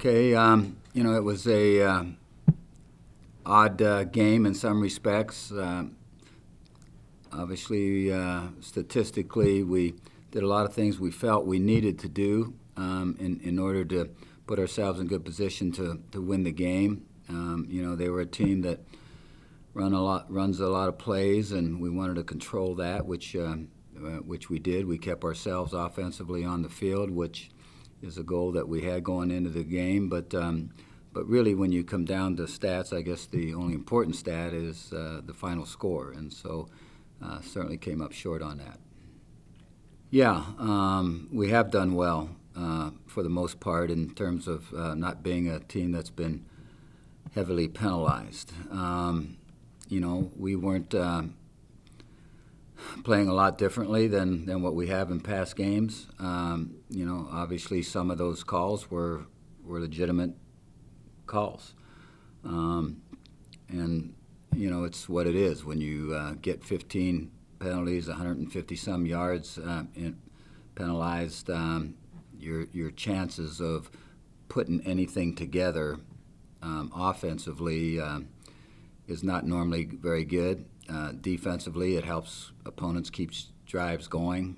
Okay, it was a odd game in some respects. Obviously, statistically, we did a lot of things we felt we needed to do in order to put ourselves in good position to win the game. They were a team that runs a lot of plays, and we wanted to control that, which we did. We kept ourselves offensively on the field, which is a goal that we had going into the game. But really, when you come down to stats, I guess the only important stat is the final score, and so certainly came up short on that. Yeah, we have done well for the most part in terms of not being a team that's been heavily penalized. We weren't playing a lot differently than what we have in past games. Obviously some of those calls were legitimate calls. It's what it is. When you get 15 penalties, 150-some yards penalized, your chances of putting anything together offensively is not normally very good. Defensively, it helps opponents keep drives going.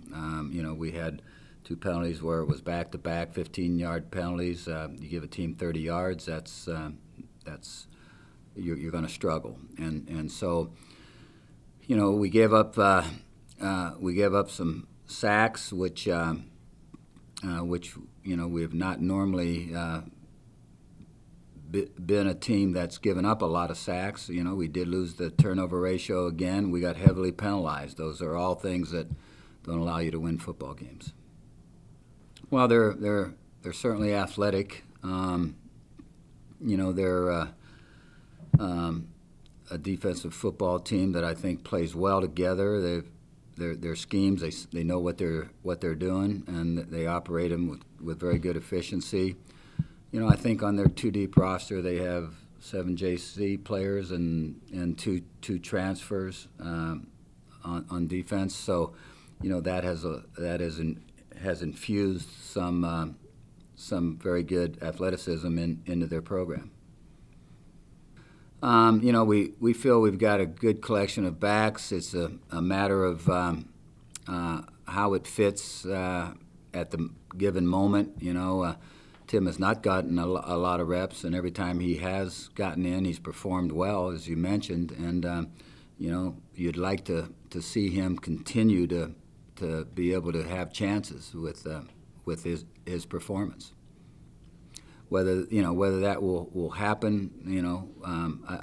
We had 2 penalties where it was back-to-back 15-yard penalties. You give a team 30 yards, that's you're going to struggle. And so, we gave up some sacks, which we have not normally been a team that's given up a lot of sacks. We did lose the turnover ratio again. We got heavily penalized. Those are all things that don't allow you to win football games. Well, they're certainly athletic. They're a defensive football team that I think plays well together. Their schemes, they know what they're doing, and they operate them with very good efficiency. I think on their 2 deep roster they have 7 JC players and two transfers on defense. So, that has infused some very good athleticism into their program. We feel we've got a good collection of backs. It's a matter of how it fits at the given moment. Tim has not gotten a lot of reps, and every time he has gotten in, he's performed well, as you mentioned. And you'd like to see him continue to be able to have chances with his performance. Whether that will happen,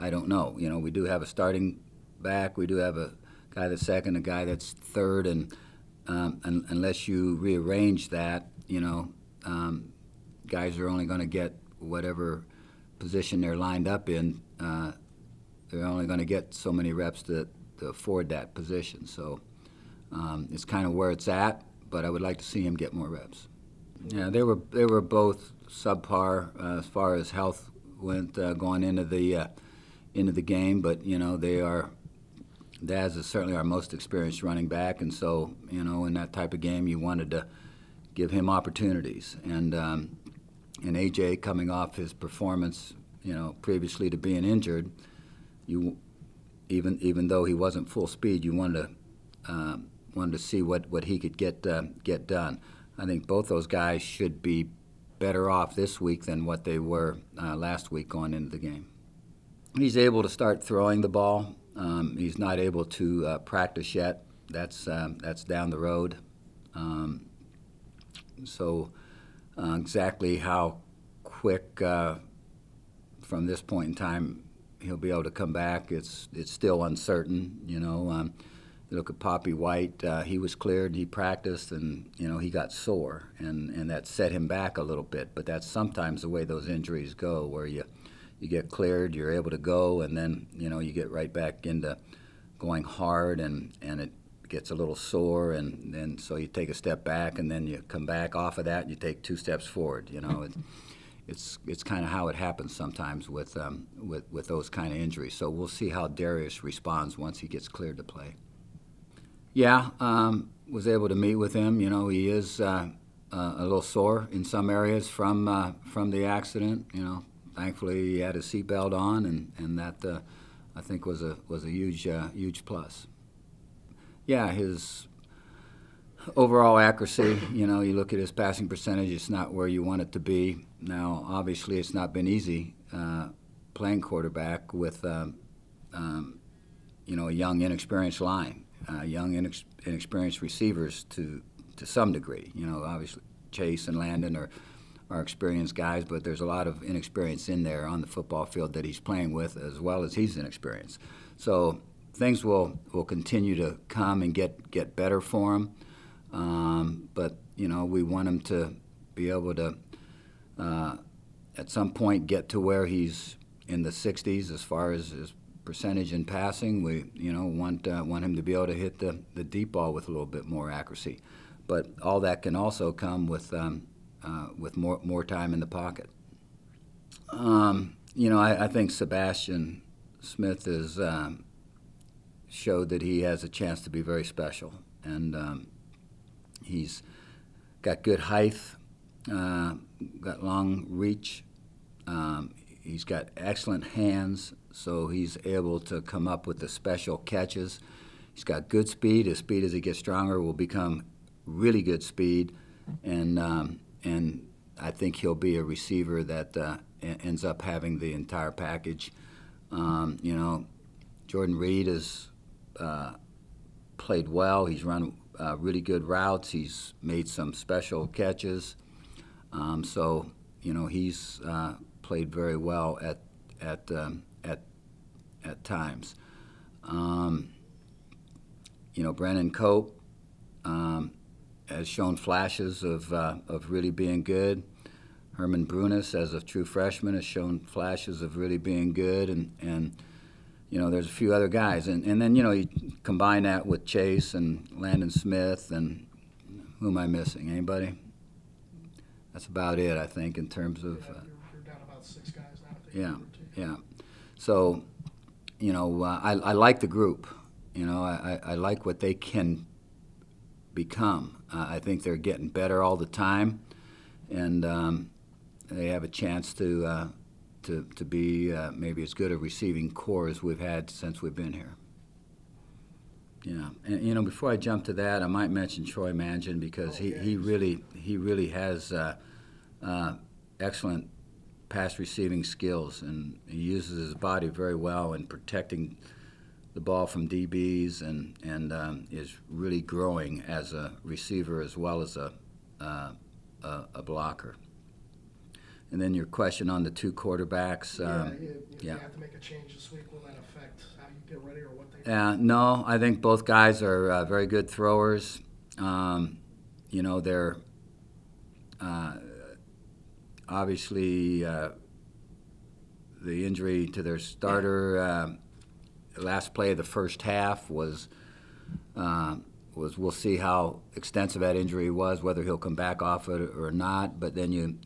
I don't know. We do have a starting back. We do have a guy that's second, a guy that's third, and unless you rearrange that, guys are only going to get whatever position they're lined up in. They're only going to get so many reps to afford that position. So it's kind of where it's at, but I would like to see him get more reps. Yeah, they were both subpar as far as health went going into the game, but Daz is certainly our most experienced running back, and so in that type of game you wanted to give him opportunities. And AJ, coming off his performance, previously to being injured, even though he wasn't full speed, you wanted to see what he could get done. I think both those guys should be better off this week than what they were last week going into the game. He's able to start throwing the ball. He's not able to practice yet. That's down the road. So exactly how quick from this point in time he'll be able to come back, it's still uncertain. You look at Poppy White, he was cleared, he practiced, and he got sore, and that set him back a little bit. But that's sometimes the way those injuries go, where you get cleared, you're able to go, and then you get right back into going hard, and it gets a little sore, and then so you take a step back, and then you come back off of that, and you take 2 steps forward. It's kind of how it happens sometimes with those kind of injuries. So we'll see how Derrius responds once he gets cleared to play. Yeah, was able to meet with him. He is a little sore in some areas from the accident. Thankfully he had his seatbelt on, and that I think was a huge plus. Yeah, his overall accuracy. You look at his passing percentage; it's not where you want it to be. Now, obviously, it's not been easy playing quarterback with a young, inexperienced line, inexperienced receivers to some degree. Obviously Chase and Landon are experienced guys, but there's a lot of inexperience in there on the football field that he's playing with, as well as he's inexperienced. So things will continue to come and get better for him. But we want him to be able to at some point get to where he's in the 60s as far as his percentage in passing. We want him to be able to hit the deep ball with a little bit more accuracy. But all that can also come with more time in the pocket. I think Sebastian Smith has showed that he has a chance to be very special, and he's got good height, got long reach. He's got excellent hands, so he's able to come up with the special catches. He's got good speed. His speed, as he gets stronger, will become really good speed, and I think he'll be a receiver that ends up having the entire package. Jordan Reed has played well. He's run really good routes. He's made some special catches. So he's played very well at times. Brennan Cope has shown flashes of really being good. Herman Brunis, as a true freshman, has shown flashes of really being good, and there's a few other guys, and then you combine that with Chase and Landon Smith, and who am I missing? Anybody? That's about it, I think, in terms of. You're down about 6 guys now. Yeah. So, I like the group. I like what they can become. I think they're getting better all the time, and they have a chance to be maybe as good a receiving core as we've had since we've been here. Yeah, and before I jump to that, I might mention Troy Mangin, because he really has excellent pass receiving skills, and he uses his body very well in protecting the ball from DBs, and is really growing as a receiver as well as a blocker. And then your question on the two quarterbacks. If you have to make a change this week, will that affect how you get ready or what they do? No, I think both guys are very good throwers. They're obviously the injury to their starter last play of the first half was we'll see how extensive that injury was, whether he'll come back off it or not. But then you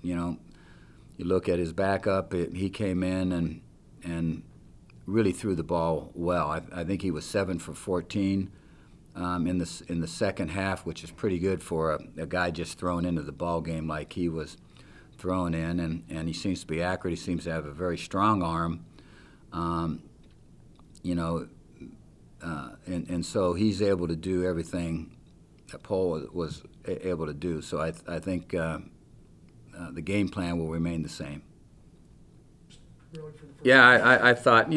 look at his backup. He came in and really threw the ball well. I think he was 7 for 14 in the second half, which is pretty good for a guy just thrown into the ball game like he was thrown in. And he seems to be accurate. He seems to have a very strong arm. And so he's able to do everything that Paul was able to do. So I think the game plan will remain the same. Really for the first Yeah, I thought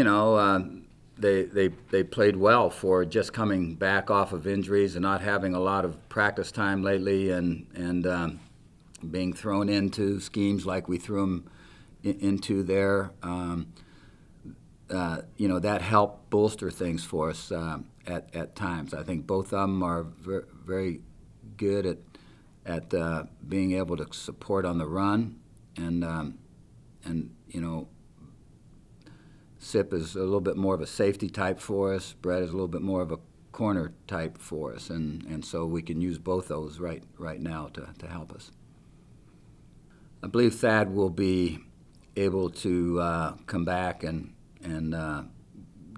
they played well for just coming back off of injuries and not having a lot of practice time lately, and being thrown into schemes like we threw them into there. That helped bolster things for us at times. I think both of them are very good at being able to support on the run, and Sip is a little bit more of a safety type for us. Brett is a little bit more of a corner type for us, and so we can use both those right now to help us. I believe Thad will be able to come back and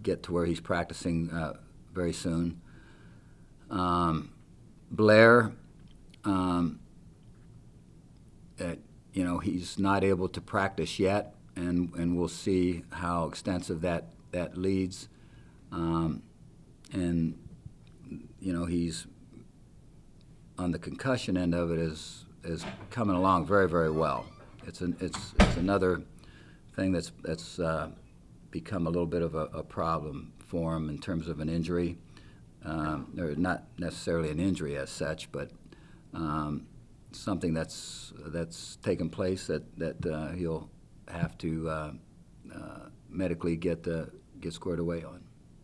get to where he's practicing very soon. Blair, you know, he's not able to practice yet, and we'll see how extensive that leads. And you know, he's on the concussion end of it is coming along very, very well. It's another thing that's become a little bit of a problem for him in terms of an injury. Or not necessarily an injury as such, but something that's taken place that he'll have to medically get squared away on.